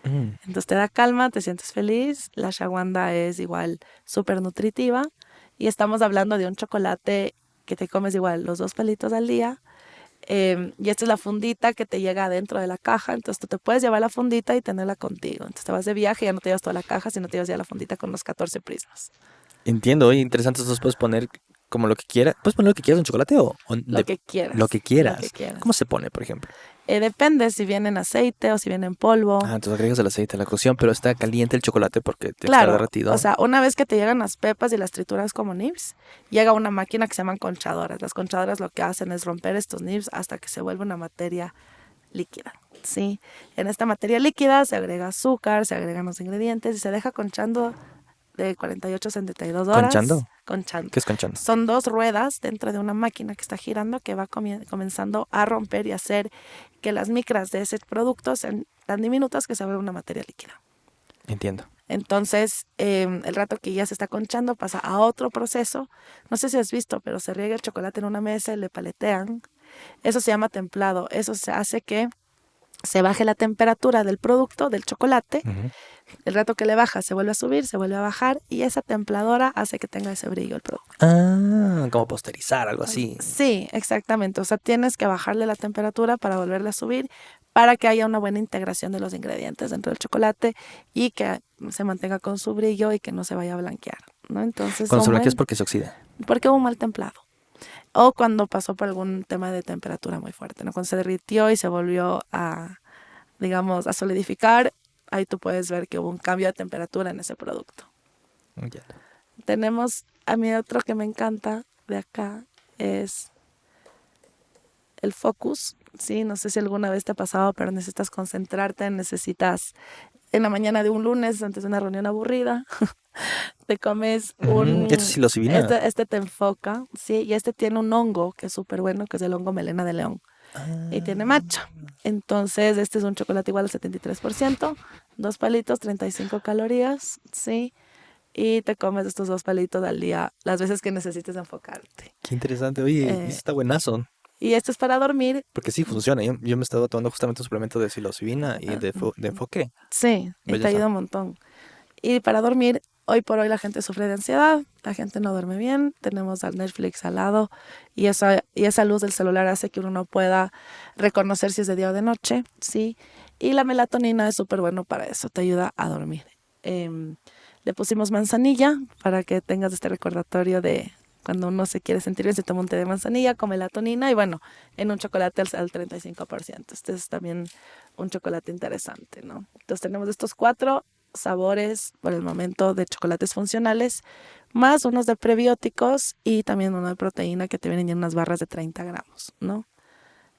Entonces te da calma, te sientes feliz. La ashwagandha es igual súper nutritiva. Y estamos hablando de un chocolate que te comes igual los 2 palitos al día. Y esta es la fundita que te llega adentro de la caja. Entonces tú te puedes llevar la fundita y tenerla contigo. Entonces te vas de viaje y ya no te llevas toda la caja, sino te llevas ya la fundita con los 14 prismas. Entiendo, oye, interesante. Entonces puedes poner como lo que quieras. ¿Puedes poner lo que quieras en chocolate Lo que quieras. Lo que quieras. Lo que quieras. ¿Cómo se pone, por ejemplo? Depende si viene en aceite o si viene en polvo. Entonces agregas el aceite a la cocción, pero está caliente el chocolate porque te está Claro, derretido. o sea, una vez que te llegan las pepas y las trituras como nibs, llega una máquina que se llaman conchadoras. Las conchadoras lo que hacen es romper estos nibs hasta que se vuelve una materia líquida, ¿sí? En esta materia líquida se agrega azúcar, se agregan los ingredientes y se deja conchando de 48 a 72 horas. ¿Conchando? Conchando. ¿Qué es conchando? Son 2 ruedas dentro de una máquina que está girando que va comenzando a romper y hacer que las micras de ese producto sean tan diminutas que se vuelve una materia líquida. Entiendo. Entonces, el rato que ya se está conchando pasa a otro proceso. No sé si has visto, pero se riega el chocolate en una mesa y le paletean. Eso se llama templado. Eso se hace que se baje la temperatura del producto, del chocolate. El rato que le baja se vuelve a subir, se vuelve a bajar y esa templadora hace que tenga ese brillo el producto. Como posterizar, algo así. Sí, exactamente. O sea, tienes que bajarle la temperatura para volverla a subir para que haya una buena integración de los ingredientes dentro del chocolate y que se mantenga con su brillo y que no se vaya a blanquear, ¿no? Entonces, Cuando se blanquea es porque se oxida. Porque hubo un mal templado. O cuando pasó por algún tema de temperatura muy fuerte, ¿no? Cuando se derritió y se volvió a, digamos, a solidificar, ahí tú puedes ver que hubo un cambio de temperatura en ese producto. Ya. Tenemos, a mí otro que me encanta de acá es el Focus. Sí, no sé si alguna vez te ha pasado, pero necesitas concentrarte, necesitas en la mañana de un lunes, antes de una reunión aburrida, te comes un... Esto sí lo psilocibina. Este te enfoca, sí, y este tiene un hongo que es súper bueno, que es el hongo melena de león. Y tiene matcha. Entonces, este es un chocolate igual al 73%, 2 palitos, 35 calorías, sí. Y te comes estos 2 palitos al día, las veces que necesites enfocarte. Qué interesante. Oye, está buenazo. Y esto es para dormir. Porque sí funciona. Yo me estaba tomando justamente un suplemento de psilocibina y de enfoque. Sí, y te ayuda un montón. Y para dormir, hoy por hoy la gente sufre de ansiedad, la gente no duerme bien, tenemos al Netflix al lado y esa luz del celular hace que uno no pueda reconocer si es de día o de noche, ¿sí? Y la melatonina es súper bueno para eso, te ayuda a dormir. Le pusimos manzanilla para que tengas este recordatorio de cuando uno se quiere sentir bien, se toma un té de manzanilla con melatonina y bueno, en un chocolate al 35%. Este es también un chocolate interesante, ¿no? Entonces tenemos estos 4 sabores por el momento de chocolates funcionales, más unos de prebióticos y también uno de proteína que te vienen en unas barras de 30 gramos, ¿no?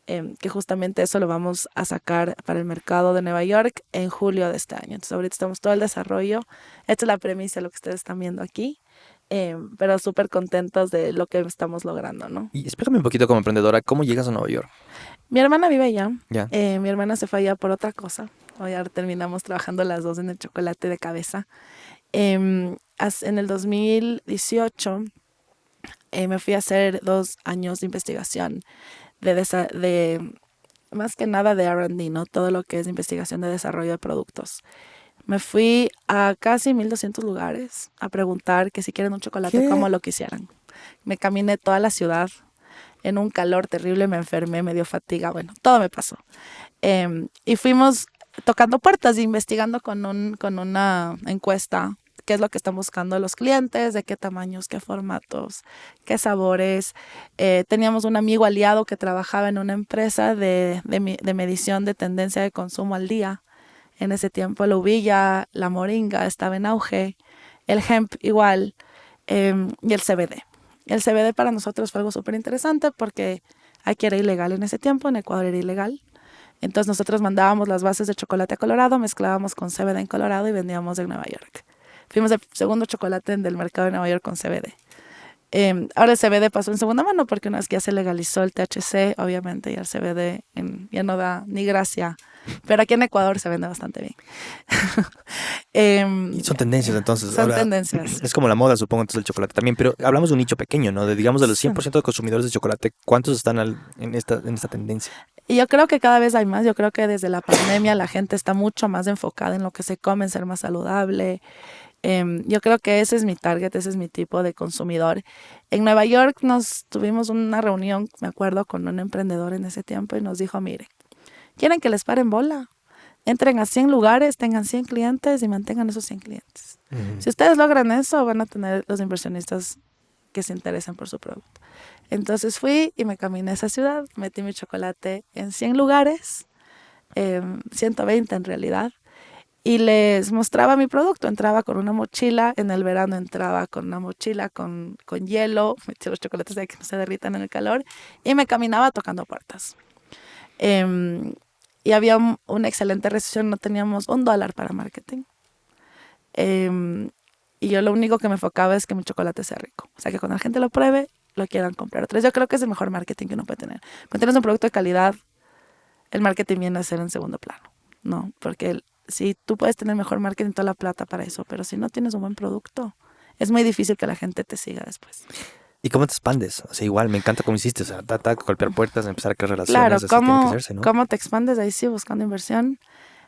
Que justamente eso lo vamos a sacar para el mercado de Nueva York en julio de este año. Entonces ahorita estamos todo el desarrollo. Esta es la premisa de lo que ustedes están viendo aquí, pero súper contentos de lo que estamos logrando, ¿no? Y explícame un poquito como emprendedora, ¿cómo llegas a Nueva York? Mi hermana vive allá. Ya. Mi hermana se fue allá por otra cosa. Hoy ahora terminamos trabajando las 2 en el chocolate de cabeza. En el 2018 me fui a hacer 2 años de investigación de más que nada de R&D, ¿no? Todo lo que es investigación de desarrollo de productos. Me fui a casi 1,200 lugares a preguntar que si quieren un chocolate, ¿cómo lo quisieran? Me caminé toda la ciudad en un calor terrible, me enfermé, me dio fatiga, bueno, todo me pasó. Y fuimos tocando puertas e investigando con una encuesta qué es lo que están buscando los clientes, de qué tamaños, qué formatos, qué sabores. Teníamos un amigo aliado que trabajaba en una empresa de medición de tendencia de consumo al día. En ese tiempo la uvilla, la moringa estaba en auge, el hemp igual, y el CBD. El CBD para nosotros fue algo súper interesante porque aquí era ilegal en ese tiempo, en Ecuador era ilegal. Entonces nosotros mandábamos las bases de chocolate a Colorado, mezclábamos con CBD en Colorado y vendíamos en Nueva York. Fuimos el segundo chocolate del mercado de Nueva York con CBD. Ahora el CBD pasó en segunda mano porque una vez que ya se legalizó el THC, obviamente ya el CBD ya no da ni gracia. Pero aquí en Ecuador se vende bastante bien. Y son tendencias entonces. Son Ahora, tendencias. es como la moda, supongo, entonces el chocolate también. Pero hablamos de un nicho pequeño, ¿no? Digamos, de los 100% de consumidores de chocolate, ¿cuántos están en esta tendencia? Y yo creo que cada vez hay más. Yo creo que desde la pandemia la gente está mucho más enfocada en lo que se come, en ser más saludable. Yo creo que ese es mi target, ese es mi tipo de consumidor. En Nueva York tuvimos una reunión, me acuerdo, con un emprendedor en ese tiempo y nos dijo, mire, ¿quieren que les paren bola? Entren a 100 lugares, tengan 100 clientes y mantengan esos 100 clientes. Si ustedes logran eso, van a tener los inversionistas que se interesen por su producto. Entonces fui y me caminé a esa ciudad, metí mi chocolate en 100 lugares, 120 en realidad, y les mostraba mi producto. Entraba con una mochila, en el verano entraba con una mochila con hielo, metí los chocolates de que no se derritan en el calor, y me caminaba tocando puertas. Y había una excelente recepción, no teníamos $1 para marketing. Y yo lo único que me enfocaba es que mi chocolate sea rico. O sea, que cuando la gente lo pruebe, lo quieran comprar. Entonces yo creo que es el mejor marketing que uno puede tener. Cuando tienes un producto de calidad, el marketing viene a ser en segundo plano, ¿no? Porque si tú puedes tener mejor marketing, toda la plata para eso, pero si no tienes un buen producto, es muy difícil que la gente te siga después. ¿Y cómo te expandes? O sea, igual, me encanta cómo hiciste. O sea, golpear puertas, empezar a crear relaciones. Claro, así tiene que hacerse, ¿no? ¿cómo te expandes? Ahí sí, buscando inversión.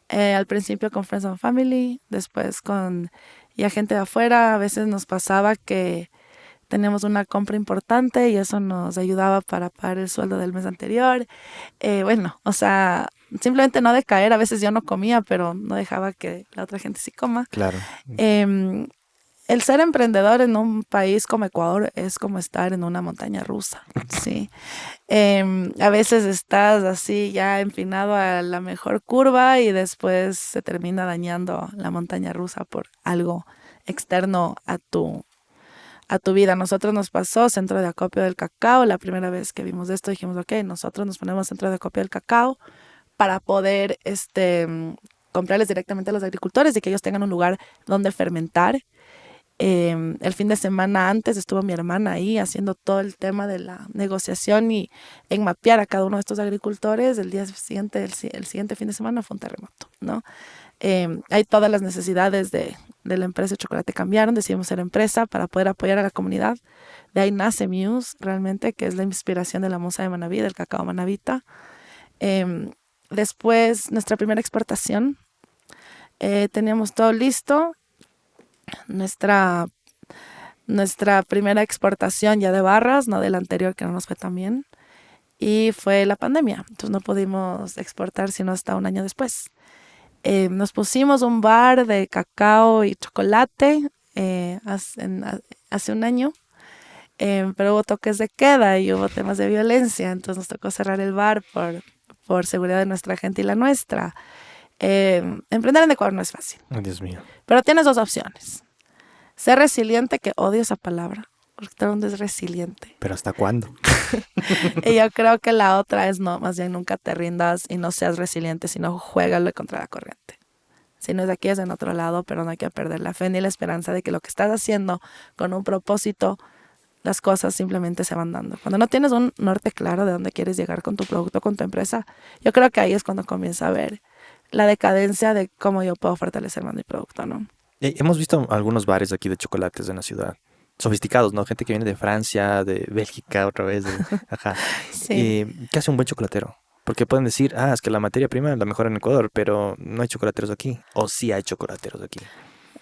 Al principio con Friends and Family, después con ya gente de afuera. A veces nos pasaba que teníamos una compra importante y eso nos ayudaba para pagar el sueldo del mes anterior. Bueno, o sea, simplemente no decaer. A veces yo no comía, pero no dejaba que la otra gente sí coma. Claro. El ser emprendedor en un país como Ecuador es como estar en una montaña rusa, ¿sí? A veces estás así ya empinado a la mejor curva y después se termina dañando la montaña rusa por algo externo a tu vida. A nosotros nos pasó centro de acopio del cacao. La primera vez que vimos esto dijimos, ok, nosotros nos ponemos centro de acopio del cacao para poder comprarles directamente a los agricultores y que ellos tengan un lugar donde fermentar. El fin de semana antes estuvo mi hermana ahí haciendo todo el tema de la negociación y en mapear a cada uno de estos agricultores. El día siguiente, el siguiente fin de semana fue un terremoto, ¿no? Hay todas las necesidades de la empresa de chocolate cambiaron, decidimos ser empresa para poder apoyar a la comunidad. De ahí nace Muse, realmente, que es la inspiración de la musa de Manabí, del cacao manabita. Después, nuestra primera exportación, teníamos todo listo. Nuestra primera exportación ya de barras, no de la anterior que no nos fue tan bien, y fue la pandemia. Entonces no pudimos exportar sino hasta un año después. Nos pusimos un bar de cacao y chocolate hace un año, pero hubo toques de queda y hubo temas de violencia, entonces nos tocó cerrar el bar por seguridad de nuestra gente y la nuestra. Emprender en Ecuador no es fácil. Oh, Dios mío. Pero tienes dos opciones. Ser resiliente, que odio esa palabra, porque todo el mundo es resiliente. ¿Pero hasta cuándo? Y yo creo que la otra es no, más bien nunca te rindas y no seas resiliente, sino juégalo contra la corriente. Si no es de aquí, es en otro lado, pero no hay que perder la fe ni la esperanza de que lo que estás haciendo con un propósito, las cosas simplemente se van dando. Cuando no tienes un norte claro de dónde quieres llegar con tu producto, con tu empresa, yo creo que ahí es cuando comienza a ver la decadencia de cómo yo puedo fortalecer más mi producto, ¿no? Hemos visto algunos bares aquí de chocolates en la ciudad. Sofisticados, ¿no? Gente que viene de Francia, de Bélgica, otra vez. Ajá. Sí. ¿Qué hace un buen chocolatero? Porque pueden decir, es que la materia prima es la mejor en Ecuador, pero no hay chocolateros aquí. O sí hay chocolateros aquí.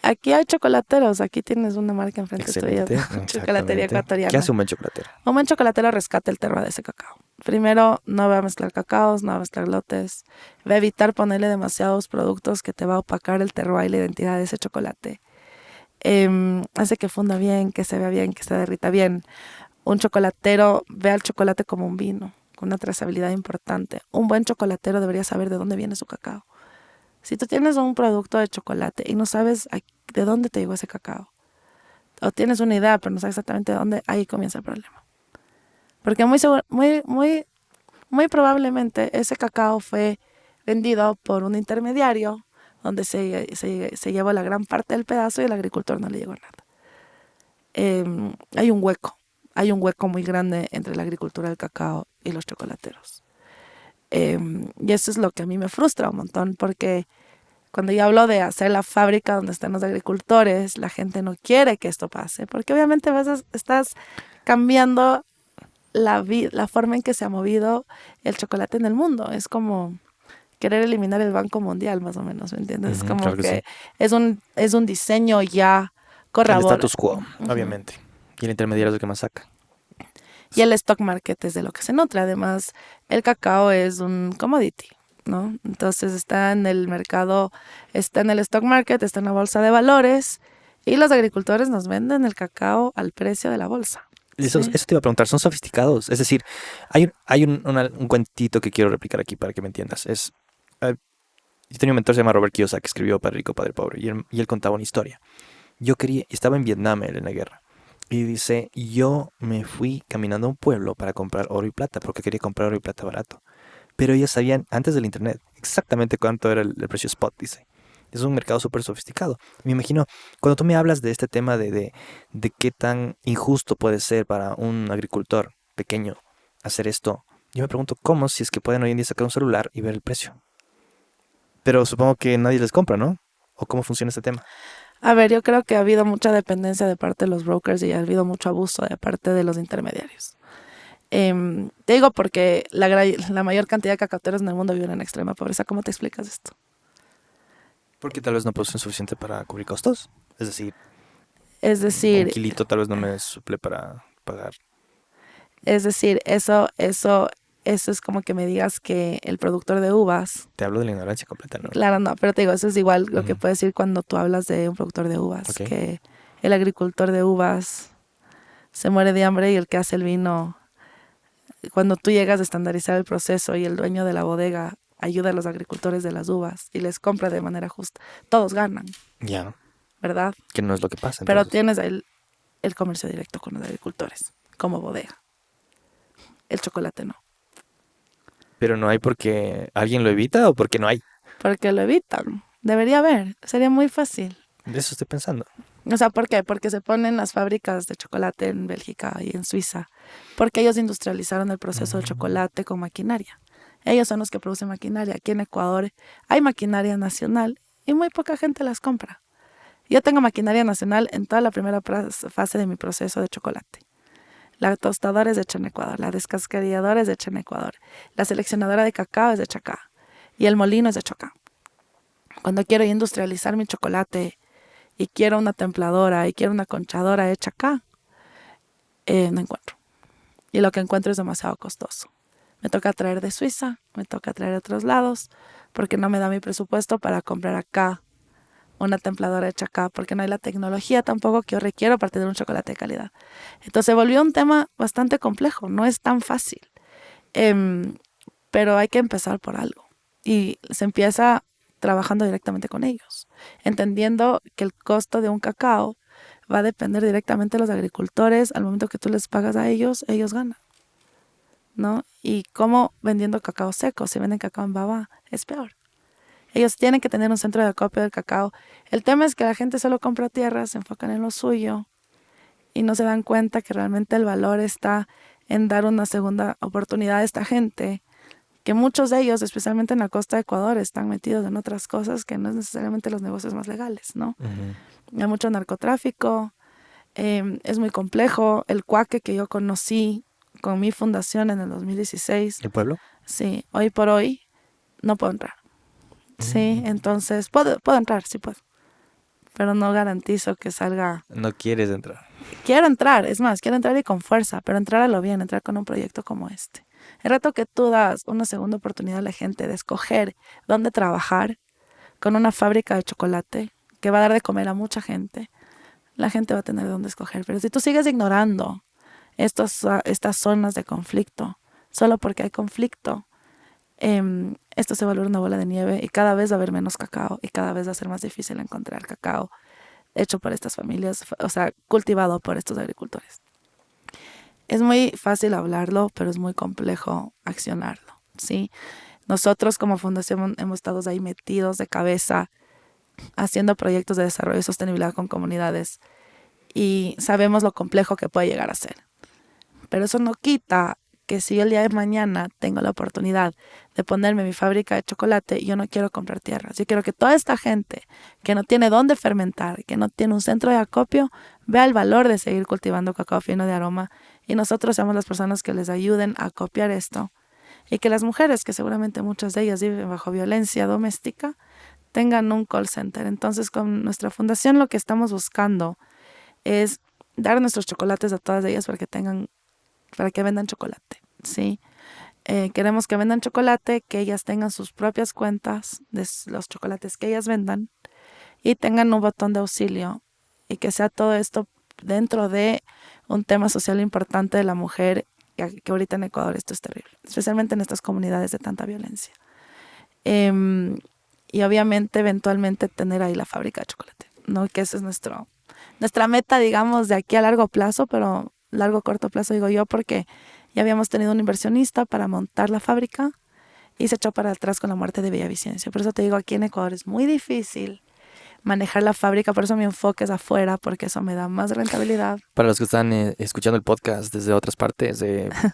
Aquí hay chocolateros. Aquí tienes una marca enfrente Excelente. tuya. Chocolatería ecuatoriana. ¿Qué hace un buen chocolatero? Un buen chocolatero rescata el terroir de ese cacao. primero, no va a mezclar cacaos, no va a mezclar lotes. Va a evitar ponerle demasiados productos que te va a opacar el terroir y la identidad de ese chocolate. Hace que funda bien, que se vea bien, que se derrita bien. Un chocolatero ve al chocolate como un vino, con una trazabilidad importante. Un buen chocolatero debería saber de dónde viene su cacao. Si tú tienes un producto de chocolate y no sabes de dónde te llegó ese cacao, o tienes una idea pero no sabes exactamente de dónde, ahí comienza el problema. Porque muy probablemente ese cacao fue vendido por un intermediario donde se llevó la gran parte del pedazo y el agricultor no le llegó nada. Hay un hueco muy grande entre la agricultura del cacao y los chocolateros. Y eso es lo que a mí me frustra un montón, porque cuando yo hablo de hacer la fábrica donde están los agricultores, la gente no quiere que esto pase, porque obviamente a veces estás cambiando la forma en que se ha movido el chocolate en el mundo. Es como querer eliminar el Banco Mundial, más o menos, ¿me entiendes? Es como Claro que que sí. es un diseño ya El corrobora. status quo, obviamente. Y el intermediario es el que más saca. Y el stock market es de lo que se nutre. Además, el cacao es un commodity, ¿no? Entonces está en el mercado, está en el stock market, está en la bolsa de valores y los agricultores nos venden el cacao al precio de la bolsa. Eso ¿Sí? te iba a preguntar, ¿son sofisticados? Es decir, hay un cuentito que quiero replicar aquí para que me entiendas. Yo tenía un mentor, se llama Robert Kiyosaki, que escribió Padre Rico, Padre Pobre, y él contaba una historia. Estaba en Vietnam él en la guerra, y dice, yo me fui caminando a un pueblo para comprar oro y plata, porque quería comprar oro y plata barato. Pero ellos sabían, antes del internet, exactamente cuánto era el precio spot, dice. Es un mercado súper sofisticado. Me imagino, cuando tú me hablas de este tema de qué tan injusto puede ser para un agricultor pequeño hacer esto, yo me pregunto cómo, si es que pueden hoy en día sacar un celular y ver el precio. Pero supongo que nadie les compra, ¿no? ¿O cómo funciona este tema? A ver, yo creo que ha habido mucha dependencia de parte de los brokers y ha habido mucho abuso de parte de los intermediarios. Te digo porque la mayor cantidad de cacateros en el mundo viven en extrema pobreza. ¿Cómo te explicas esto? Porque tal vez no producen suficiente para cubrir costos. Es decir, Es un decir, kilito tal vez no me suple para pagar. eso es como que me digas que el productor de uvas, Te hablo de la ignorancia completa, ¿no? claro, no, pero te digo, eso es igual lo que Ujú. puedes decir cuando tú hablas de un productor de uvas, Ok. que el agricultor de uvas se muere de hambre y el que hace el vino, cuando tú llegas a estandarizar el proceso y el dueño de la bodega ayuda a los agricultores de las uvas y les compra de manera justa, todos ganan, Ya, ¿verdad? que no es lo que pasa Pero entonces. tienes el comercio directo con los agricultores, como bodega. El chocolate no, Pero no hay porque alguien lo evita o porque no hay. porque lo evitan. Debería haber, sería muy fácil. De eso estoy pensando. O sea, ¿por qué? Porque se ponen las fábricas de chocolate en Bélgica y en Suiza, porque ellos industrializaron el proceso del chocolate con maquinaria. Ellos son los que producen maquinaria. Aquí en Ecuador hay maquinaria nacional y muy poca gente las compra. Yo tengo maquinaria nacional en toda la primera fase de mi proceso de chocolate. La tostadora es hecha en Ecuador, la descascarilladora es hecha en Ecuador, la seleccionadora de cacao es hecha acá y el molino es hecho acá. Cuando quiero industrializar mi chocolate y quiero una templadora y quiero una conchadora hecha acá, no encuentro. Y lo que encuentro es demasiado costoso. Me toca traer de Suiza, me toca traer de otros lados, porque no me da mi presupuesto para comprar acá una templadora hecha acá, porque no hay la tecnología tampoco que yo requiero para tener un chocolate de calidad. Entonces se volvió un tema bastante complejo, no es tan fácil. Pero hay que empezar por algo. Y se empieza trabajando directamente con ellos, entendiendo que el costo de un cacao va a depender directamente de los agricultores. Al momento que tú les pagas a ellos, ellos ganan, ¿no? Y como vendiendo cacao seco, si venden cacao en baba, es peor. Ellos tienen que tener un centro de acopio del cacao. El tema es que la gente solo compra tierra, se enfocan en lo suyo y no se dan cuenta que realmente el valor está en dar una segunda oportunidad a esta gente, que muchos de ellos, especialmente en la costa de Ecuador, están metidos en otras cosas que no es necesariamente los negocios más legales, ¿no? Hay mucho narcotráfico, es muy complejo. El cuaque que yo conocí con mi fundación en el 2016, ¿El pueblo? sí, hoy por hoy no puedo entrar. Sí, entonces puedo entrar, sí puedo, pero no garantizo que salga. No quieres entrar. Quiero entrar, es más, quiero entrar y con fuerza, pero entrar a lo bien, entrar con un proyecto como este. El rato que tú das una segunda oportunidad a la gente de escoger dónde trabajar con una fábrica de chocolate que va a dar de comer a mucha gente, la gente va a tener dónde escoger. Pero si tú sigues ignorando estas zonas de conflicto, solo porque hay conflicto, esto se va a volver una bola de nieve y cada vez va a haber menos cacao y cada vez va a ser más difícil encontrar cacao hecho por estas familias, o sea, cultivado por estos agricultores. Es muy fácil hablarlo, pero es muy complejo accionarlo, ¿sí? Nosotros como fundación hemos estado ahí metidos de cabeza haciendo proyectos de desarrollo y sostenibilidad con comunidades y sabemos lo complejo que puede llegar a ser. Pero eso no quita que si yo el día de mañana tengo la oportunidad de ponerme mi fábrica de chocolate, yo no quiero comprar tierras. Yo quiero que toda esta gente que no tiene dónde fermentar, que no tiene un centro de acopio, vea el valor de seguir cultivando cacao fino de aroma y nosotros seamos las personas que les ayuden a copiar esto y que las mujeres, que seguramente muchas de ellas viven bajo violencia doméstica, tengan un call center. Entonces, con nuestra fundación lo que estamos buscando es dar nuestros chocolates a todas ellas para que vendan chocolate, ¿sí? Queremos que vendan chocolate, que ellas tengan sus propias cuentas de los chocolates que ellas vendan y tengan un botón de auxilio y que sea todo esto dentro de un tema social importante de la mujer, que ahorita en Ecuador esto es terrible, especialmente en estas comunidades de tanta violencia. Y obviamente eventualmente tener ahí la fábrica de chocolate, ¿no? Que esa es nuestra meta, digamos, de aquí a largo plazo, pero corto plazo digo yo, porque ya habíamos tenido un inversionista para montar la fábrica y se echó para atrás con la muerte de Villavicencio. Por eso te digo, aquí en Ecuador es muy difícil manejar la fábrica, por eso mi enfoque es afuera, porque eso me da más rentabilidad. Para los que están escuchando el podcast desde otras partes,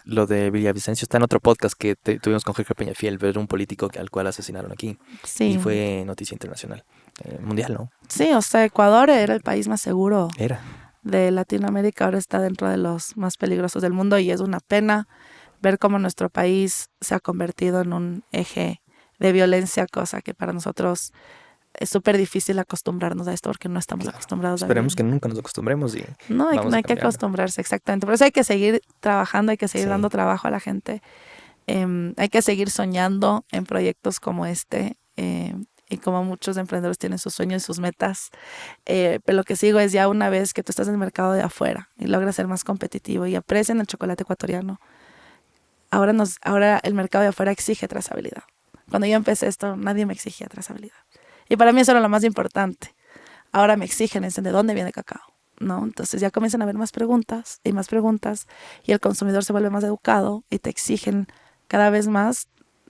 lo de Villavicencio está en otro podcast que tuvimos con Jorge Peñafiel, ver un político al cual asesinaron aquí. Sí. Y fue noticia internacional, mundial, ¿no? Sí, o sea, Ecuador era el país más seguro Era. de Latinoamérica, ahora está dentro de los más peligrosos del mundo y es una pena ver cómo nuestro país se ha convertido en un eje de violencia, cosa que para nosotros es súper difícil acostumbrarnos a esto porque no estamos acostumbrados a Esperemos que nunca nos acostumbremos y no hay que acostumbrarse, exactamente. Por eso hay que seguir trabajando, hay que seguir dando trabajo a la gente. Hay que seguir soñando en proyectos como este. Y como muchos emprendedores tienen sus sueños y sus metas, pero lo que sigo es ya una vez que tú estás en el mercado de afuera y logras ser más competitivo y aprecian el chocolate ecuatoriano, ahora el mercado de afuera exige trazabilidad. Cuando yo empecé esto, nadie me exigía trazabilidad. Y para mí eso era lo más importante. Ahora me exigen de dónde viene el cacao, ¿no? Entonces ya comienzan a haber más preguntas y el consumidor se vuelve más educado y te exigen cada vez más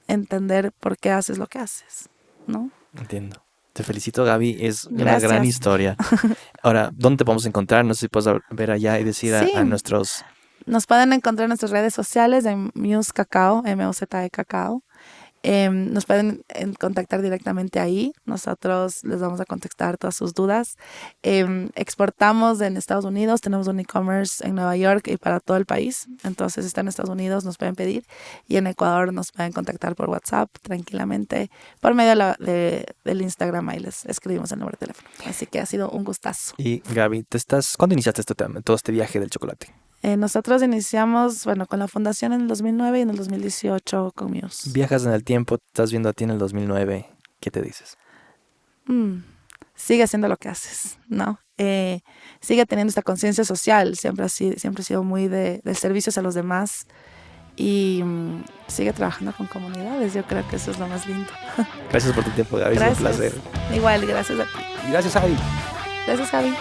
entender por qué haces lo que haces, ¿no? Entiendo. Te felicito, Gaby. Es Gracias. Una gran historia. Ahora, ¿dónde te podemos encontrar? No sé si puedes ver allá y decir a nuestros... Nos pueden encontrar en nuestras redes sociales en Muse Cacao, M-U-Z-E Cacao. Nos pueden contactar directamente ahí. Nosotros les vamos a contestar todas sus dudas. Exportamos en Estados Unidos. Tenemos un e-commerce en Nueva York y para todo el país. Entonces, está en Estados Unidos, nos pueden pedir. Y en Ecuador nos pueden contactar por WhatsApp tranquilamente. Por medio del Instagram, ahí les escribimos el número de teléfono. Así que ha sido un gustazo. Y Gaby, ¿cuándo iniciaste todo este viaje del chocolate? Nosotros iniciamos, con la fundación en el 2009 y en el 2018 con Muse. Viajas en el tiempo, estás viendo a ti en el 2009. ¿Qué te dices? Sigue haciendo lo que haces, ¿no? Sigue teniendo esta conciencia social. Siempre ha sido muy del servicio hacia los demás. Y sigue trabajando con comunidades. Yo creo que eso es lo más lindo. Gracias por tu tiempo, Gaby. Gracias. Es un placer. Igual, gracias a ti. Y gracias, Gaby. Gracias, Javi.